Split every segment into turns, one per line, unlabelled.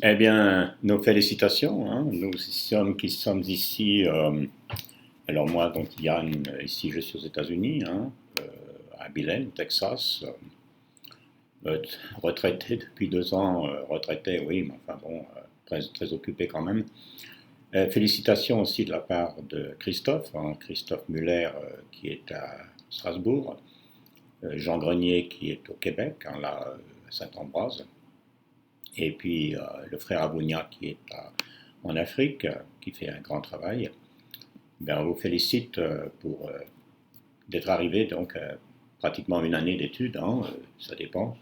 Eh bien, nos félicitations, hein. Qui sommes ici, alors moi, donc Yann, ici je suis aux États-Unis, hein, à Belen, Texas, euh, retraité depuis 2 ans, retraité, oui, mais enfin bon, très, très occupé quand même. Félicitations aussi de la part de Christophe, hein, Christophe Muller, qui est à Strasbourg, Jean Grenier qui est au Québec, hein, là, à Saint-Ambroise, et puis le frère Abounia qui est en Afrique, qui fait un grand travail. Ben, on vous félicite pour d'être arrivé donc pratiquement une année d'études, hein, ça dépend.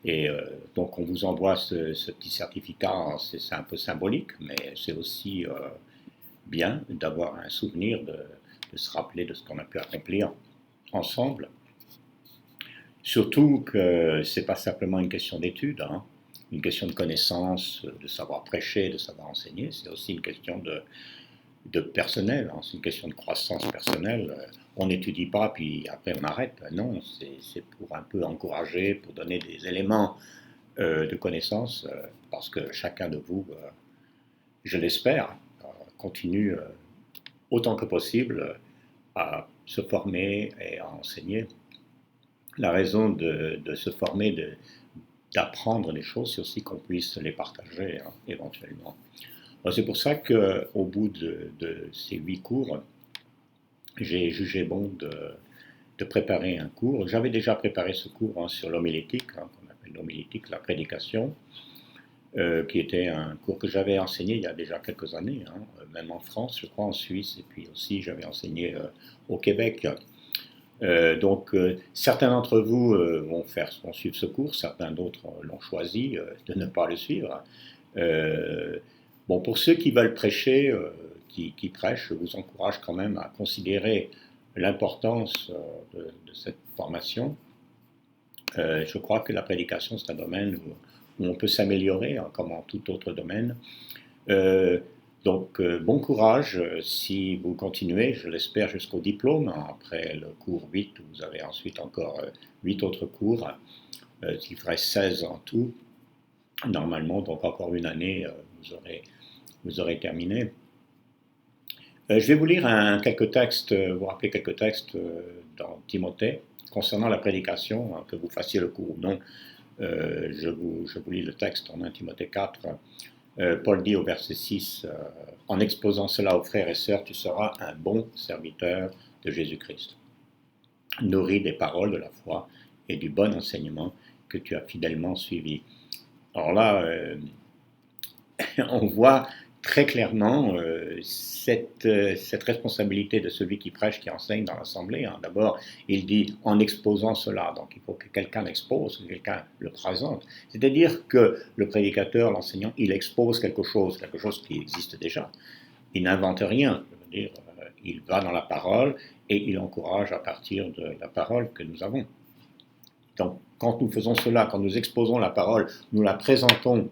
Et donc on vous envoie ce petit certificat, hein. C'est un peu symbolique, mais c'est aussi bien d'avoir un souvenir, de se rappeler de ce qu'on a pu accomplir ensemble. Surtout que c'est pas simplement une question d'études, hein, une question de connaissance, de savoir prêcher, de savoir enseigner, c'est aussi une question de personnel, hein, c'est une question de croissance personnelle. On n'étudie pas, puis après on arrête. Non, c'est pour un peu encourager, pour donner des éléments de connaissance, parce que chacun de vous, je l'espère, continue autant que possible à se former et à enseigner. La raison de se former, d'apprendre les choses, c'est aussi qu'on puisse les partager, hein, éventuellement. C'est pour ça qu'au bout de ces 8 cours, j'ai jugé bon de préparer un cours. J'avais déjà préparé ce cours, hein, sur l'homilétique, hein, qu'on appelle l'homilétique, la prédication, qui était un cours que j'avais enseigné il y a déjà quelques années, hein, même en France, je crois, en Suisse, et puis aussi j'avais enseigné au Québec. Certains d'entre vous vont suivre ce cours, certains d'autres l'ont choisi de ne pas le suivre. Euh, bon, pour ceux qui veulent prêcher, qui prêchent, je vous encourage quand même à considérer l'importance de cette formation. Je crois que la prédication, c'est un domaine où on peut s'améliorer, hein, comme en tout autre domaine. Euh, bon courage si vous continuez, je l'espère, jusqu'au diplôme. Après le cours 8, vous avez ensuite encore 8 autres cours, il ferait 16 en tout, normalement, donc encore une année, vous aurez terminé. Je vais vous lire quelques textes, vous rappeler quelques textes dans Timothée concernant la prédication, hein, que vous fassiez le cours ou non. Je vous lis le texte en 1 Timothée 4. Paul dit au verset 6, en exposant cela aux frères et sœurs, tu seras un bon serviteur de Jésus-Christ, nourri des paroles de la foi et du bon enseignement que tu as fidèlement suivi. Alors là, on voit très clairement cette responsabilité de celui qui prêche, qui enseigne dans l'assemblée, hein. D'abord, il dit en exposant cela, donc il faut que quelqu'un l'expose, que quelqu'un le présente. C'est-à-dire que le prédicateur, l'enseignant, il expose quelque chose qui existe déjà. Il n'invente rien, je veux dire, il va dans la parole et il encourage à partir de la parole que nous avons. Donc, quand nous faisons cela, quand nous exposons la parole, nous la présentons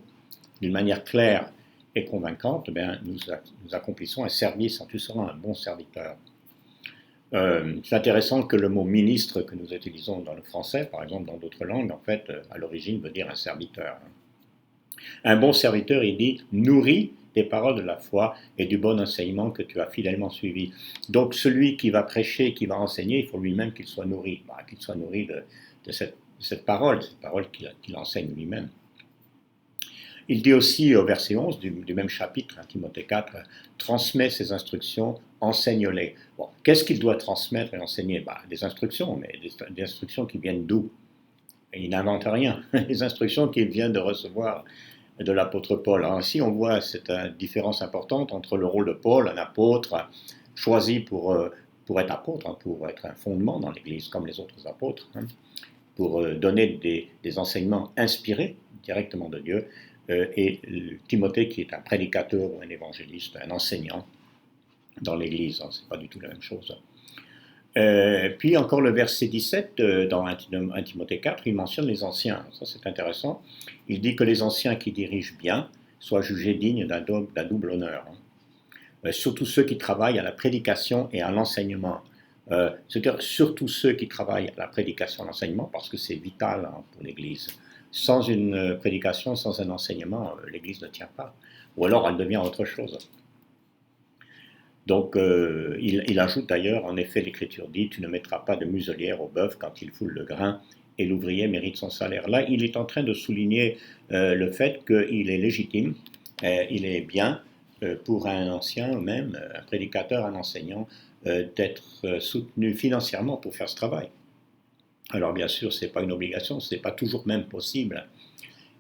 d'une manière claire et convaincante, bien, nous accomplissons un service, tu seras un bon serviteur. C'est intéressant que le mot ministre que nous utilisons dans le français, par exemple dans d'autres langues, en fait, à l'origine veut dire un serviteur. Un bon serviteur, il dit, nourrit des paroles de la foi et du bon enseignement que tu as fidèlement suivi. Donc celui qui va prêcher, qui va enseigner, il faut lui-même qu'il soit nourri, qu'il soit nourri de cette parole qu'il enseigne lui-même. Il dit aussi au verset 11 du même chapitre, hein, Timothée 4, transmet ses instructions, enseigne-les. Bon, qu'est-ce qu'il doit transmettre et enseigner? Des instructions, mais des instructions qui viennent d'où? Il n'invente rien. Les instructions qu'il vient de recevoir de l'apôtre Paul. Alors ici, on voit cette différence importante entre le rôle de Paul, un apôtre choisi pour être apôtre, hein, pour être un fondement dans l'Église, comme les autres apôtres, hein, pour donner des enseignements inspirés directement de Dieu, et Timothée qui est un prédicateur ou un évangéliste, un enseignant dans l'Église, hein, c'est pas du tout la même chose. Puis encore le verset 17 dans 1 Timothée 4, il mentionne les anciens, ça c'est intéressant. Il dit que les anciens qui dirigent bien soient jugés dignes d'un double honneur, hein. Surtout ceux qui travaillent à la prédication et à l'enseignement. C'est-à-dire surtout ceux qui travaillent à la prédication et à l'enseignement, parce que c'est vital, hein, pour l'Église. Sans une prédication, sans un enseignement, l'Église ne tient pas. Ou alors elle devient autre chose. Donc il ajoute d'ailleurs, en effet, l'Écriture dit, tu ne mettras pas de muselière au bœuf quand il foule le grain, et l'ouvrier mérite son salaire. Là, il est en train de souligner le fait qu'il est légitime, il est bien pour un ancien, même un prédicateur, un enseignant, d'être soutenu financièrement pour faire ce travail. Alors bien sûr, ce n'est pas une obligation, ce n'est pas toujours même possible.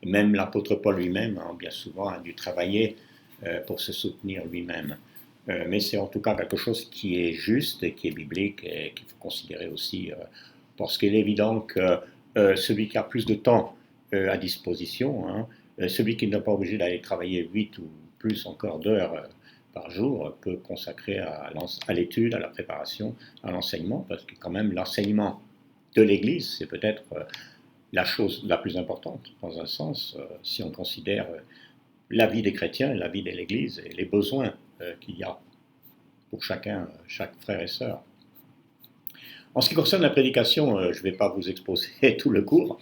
Même l'apôtre Paul lui-même, bien souvent, a dû travailler pour se soutenir lui-même. Mais c'est en tout cas quelque chose qui est juste et qui est biblique et qu'il faut considérer aussi, parce qu'il est évident que celui qui a plus de temps à disposition, hein, celui qui n'est pas obligé d'aller travailler 8 ou plus encore d'heures par jour, peut consacrer à l'étude, à la préparation, à l'enseignement, parce que quand même l'enseignement de l'Église, c'est peut-être la chose la plus importante, dans un sens, si on considère la vie des chrétiens, la vie de l'Église et les besoins qu'il y a pour chacun, chaque frère et sœur. En ce qui concerne la prédication, je ne vais pas vous exposer tout le cours.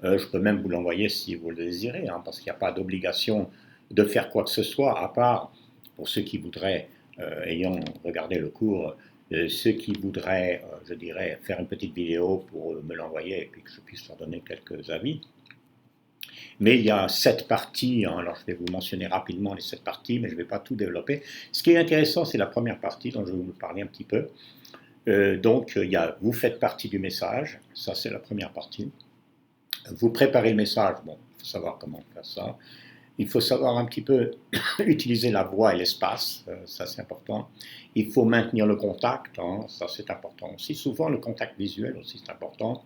Je peux même vous l'envoyer si vous le désirez, hein, parce qu'il n'y a pas d'obligation de faire quoi que ce soit, à part pour ceux qui voudraient, ayant regardé le cours, ceux qui voudraient, je dirais, faire une petite vidéo pour me l'envoyer et puis que je puisse leur donner quelques avis. Mais il y a 7 parties, hein, alors je vais vous mentionner rapidement les 7 parties, mais je ne vais pas tout développer. Ce qui est intéressant, c'est la première partie dont je vais vous parler un petit peu. Donc, vous faites partie du message, ça c'est la première partie. Vous préparez le message, bon, il faut savoir comment faire ça. Il faut savoir un petit peu utiliser la voix et l'espace, ça c'est important. Il faut maintenir le contact, hein, ça c'est important aussi. Souvent le contact visuel aussi c'est important.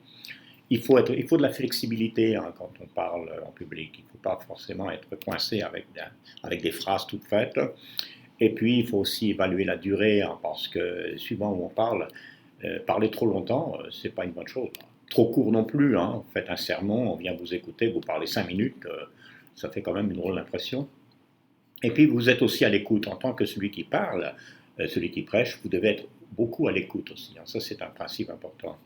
Il faut de la flexibilité hein, quand on parle en public. Il ne faut pas forcément être coincé avec des phrases toutes faites. Et puis il faut aussi évaluer la durée, hein, parce que suivant où on parle, parler trop longtemps, c'est pas une bonne chose. Trop court non plus, hein. Faites un sermon, on vient vous écouter, vous parlez 5 minutes, ça fait quand même une drôle d'impression. Et puis vous êtes aussi à l'écoute, en tant que celui qui parle, celui qui prêche, vous devez être beaucoup à l'écoute aussi, hein. Ça c'est un principe important.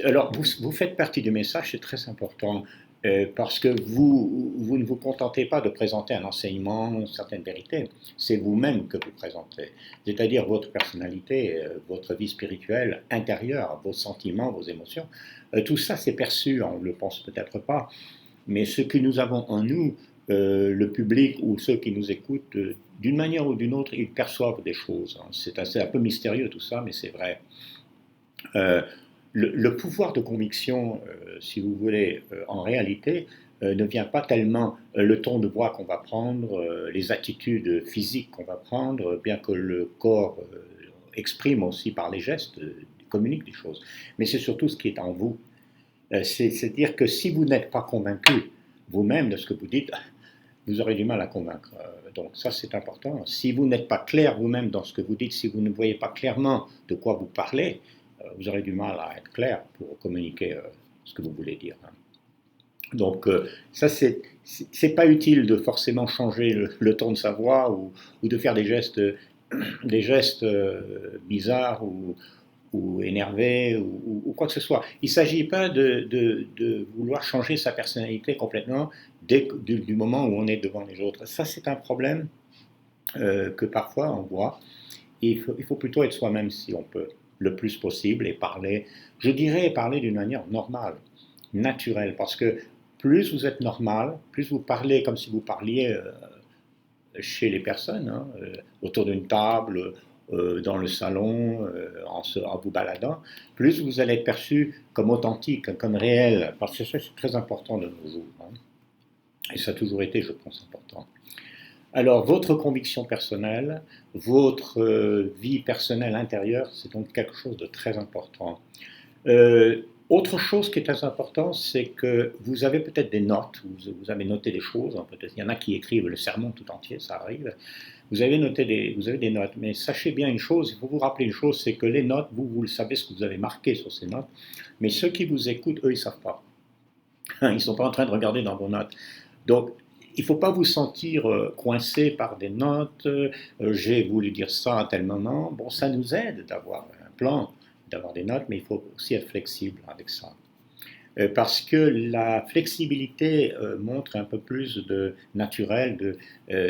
Alors vous faites partie du message, c'est très important. Parce que vous ne vous contentez pas de présenter un enseignement, certaines vérités, c'est vous-même que vous présentez, c'est-à-dire votre personnalité, votre vie spirituelle intérieure, vos sentiments, vos émotions. Tout ça c'est perçu, on ne le pense peut-être pas, mais ce que nous avons en nous, le public ou ceux qui nous écoutent, d'une manière ou d'une autre, ils perçoivent des choses. Hein. C'est un peu mystérieux tout ça, mais c'est vrai. Le pouvoir de conviction, si vous voulez, en réalité, ne vient pas tellement le ton de voix qu'on va prendre, les attitudes physiques qu'on va prendre, bien que le corps exprime aussi par les gestes, communique des choses. Mais c'est surtout ce qui est en vous. C'est-à-dire que si vous n'êtes pas convaincu vous-même de ce que vous dites, vous aurez du mal à convaincre. Donc ça, c'est important. Si vous n'êtes pas clair vous-même dans ce que vous dites, si vous ne voyez pas clairement de quoi vous parlez, vous aurez du mal à être clair pour communiquer ce que vous voulez dire. Donc ça, c'est pas utile de forcément changer le ton de sa voix ou de faire des gestes bizarres ou énervés ou quoi que ce soit. Il ne s'agit pas de vouloir changer sa personnalité complètement du moment où on est devant les autres. Ça, c'est un problème que parfois on voit. Il faut plutôt être soi-même si on peut, le plus possible, et parler, je dirais parler d'une manière normale, naturelle, parce que plus vous êtes normal, plus vous parlez comme si vous parliez chez les personnes, hein, autour d'une table, dans le salon, en vous baladant, plus vous allez être perçu comme authentique, comme réel, parce que ça c'est très important de nos jours. Hein. Et ça a toujours été, je pense, important. Alors, votre conviction personnelle, votre vie personnelle intérieure, c'est donc quelque chose de très important. Autre chose qui est très important, c'est que vous avez peut-être des notes, vous avez noté des choses, hein, peut-être il y en a qui écrivent le sermon tout entier, ça arrive. Vous avez des notes, mais sachez bien une chose, il faut vous rappeler une chose, c'est que les notes, vous le savez ce que vous avez marqué sur ces notes, mais ceux qui vous écoutent, eux, ils ne savent pas. Ils ne sont pas en train de regarder dans vos notes. Donc, il ne faut pas vous sentir coincé par des notes, j'ai voulu dire ça à tel moment. Bon, ça nous aide d'avoir un plan, d'avoir des notes, mais il faut aussi être flexible avec ça. parce que la flexibilité montre un peu plus de naturel,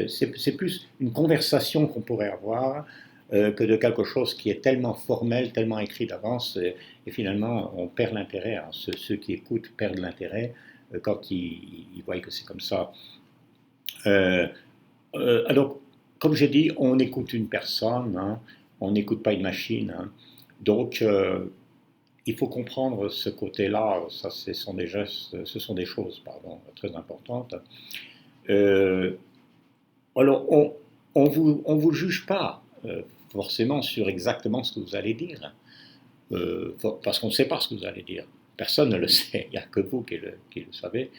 c'est plus une conversation qu'on pourrait avoir que de quelque chose qui est tellement formel, tellement écrit d'avance, et finalement on perd l'intérêt, hein. Ceux qui écoutent perdent l'intérêt quand ils voient que c'est comme ça. Euh, alors, comme j'ai dit, on écoute une personne, hein, on n'écoute pas une machine, hein. Donc, il faut comprendre ce côté-là, ça, ce sont des gestes, ce sont des choses, pardon, très importantes. Euh, alors, on vous juge pas forcément sur exactement ce que vous allez dire, parce qu'on ne sait pas ce que vous allez dire. Personne ne le sait, il n'y a que vous qui le savez.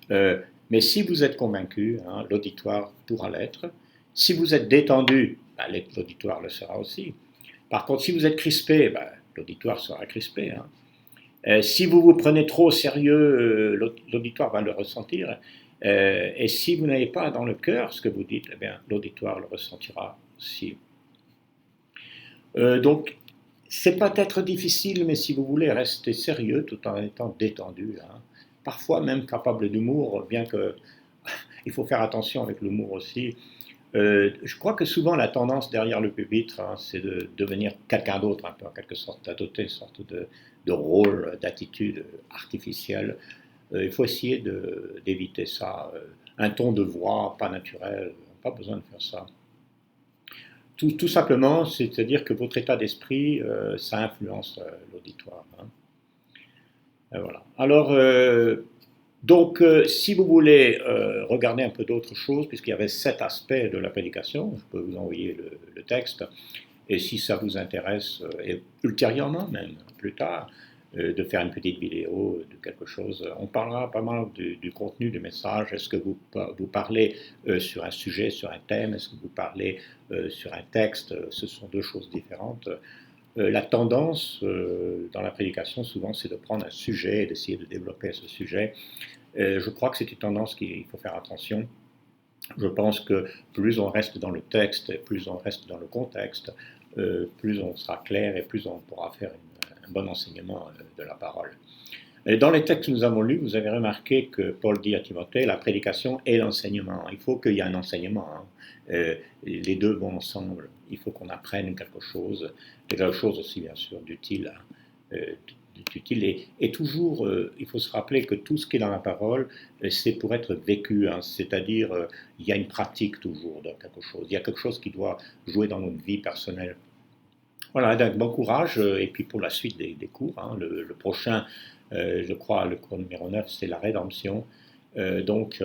Mais si vous êtes convaincu, hein, l'auditoire pourra l'être. Si vous êtes détendu, ben, l'auditoire le sera aussi. Par contre, si vous êtes crispé, ben, l'auditoire sera crispé, hein. Si vous vous prenez trop au sérieux, l'auditoire va le ressentir. Et si vous n'avez pas dans le cœur ce que vous dites, eh bien, l'auditoire le ressentira aussi. Donc, c'est peut-être difficile, mais si vous voulez rester sérieux tout en étant détendu, hein, parfois même capable d'humour, bien que il faut faire attention avec l'humour aussi. Je crois que souvent la tendance derrière le pupitre, hein, c'est de devenir quelqu'un d'autre, un peu en quelque sorte, d'adopter une sorte de rôle, d'attitude artificielle. Il faut essayer d'éviter ça. Un ton de voix pas naturel, pas besoin de faire ça. Tout simplement, c'est-à-dire que votre état d'esprit, ça influence l'auditoire, hein. Voilà. Alors, donc, si vous voulez regarder un peu d'autres choses, puisqu'il y avait 7 aspects de la prédication, je peux vous envoyer le texte, et si ça vous intéresse, et ultérieurement même, plus tard, de faire une petite vidéo de quelque chose, on parlera pas mal du contenu du message. Est-ce que vous parlez sur un sujet, sur un thème? Est-ce que vous parlez sur un texte? Ce sont deux choses différentes. La tendance dans la prédication, souvent, c'est de prendre un sujet et d'essayer de développer ce sujet. Je crois que c'est une tendance qu'il faut faire attention. Je pense que plus on reste dans le texte, plus on reste dans le contexte, plus on sera clair et plus on pourra faire un bon enseignement de la parole. Et dans les textes que nous avons lus, vous avez remarqué que Paul dit à Timothée, la prédication et l'enseignement. Il faut qu'il y ait un enseignement, hein. Les deux vont ensemble. Il faut qu'on apprenne quelque chose aussi bien sûr d'utile, hein, utile. Et toujours, il faut se rappeler que tout ce qui est dans la parole, c'est pour être vécu, hein. C'est-à-dire, il y a une pratique toujours de quelque chose. Il y a quelque chose qui doit jouer dans notre vie personnelle. Voilà, donc bon courage, et puis pour la suite des cours, hein, le prochain, je crois, le cours numéro 9, c'est la rédemption. Donc,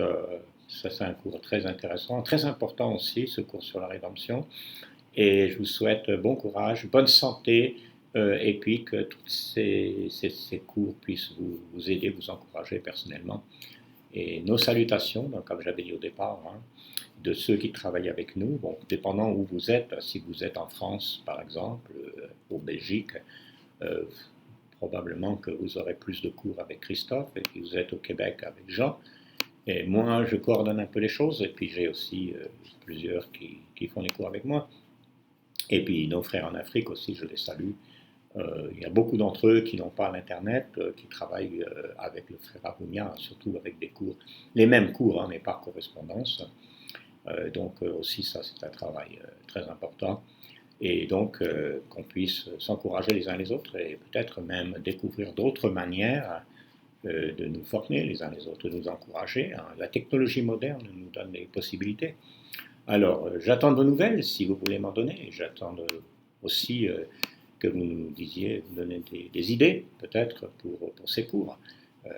ça c'est un cours très intéressant, très important aussi, ce cours sur la rédemption. Et je vous souhaite bon courage, bonne santé, et puis que tous ces cours puissent vous aider, vous encourager personnellement. Et nos salutations, donc, comme j'avais dit au départ, hein, de ceux qui travaillent avec nous, bon, dépendant où vous êtes, si vous êtes en France par exemple, au Belgique, euh, probablement que vous aurez plus de cours avec Christophe, et si vous êtes au Québec avec Jean. Et moi, je coordonne un peu les choses, et puis j'ai aussi plusieurs qui font les cours avec moi. Et puis nos frères en Afrique aussi, je les salue. Il y a beaucoup d'entre eux qui n'ont pas l'Internet, qui travaillent avec le frère Arounia, surtout avec des cours, les mêmes cours, hein, mais par correspondance. Donc aussi ça c'est un travail très important. Et donc qu'on puisse s'encourager les uns les autres et peut-être même découvrir d'autres manières de nous former les uns les autres, de nous encourager, hein. La technologie moderne nous donne des possibilités. Alors, j'attends de vos nouvelles si vous voulez m'en donner. J'attends aussi que vous nous disiez, vous donnez des idées peut-être pour ces cours. Euh,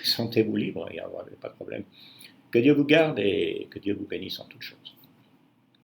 Sentez-vous libre, il n'y a pas de problème. Que Dieu vous garde et que Dieu vous bénisse en toutes choses.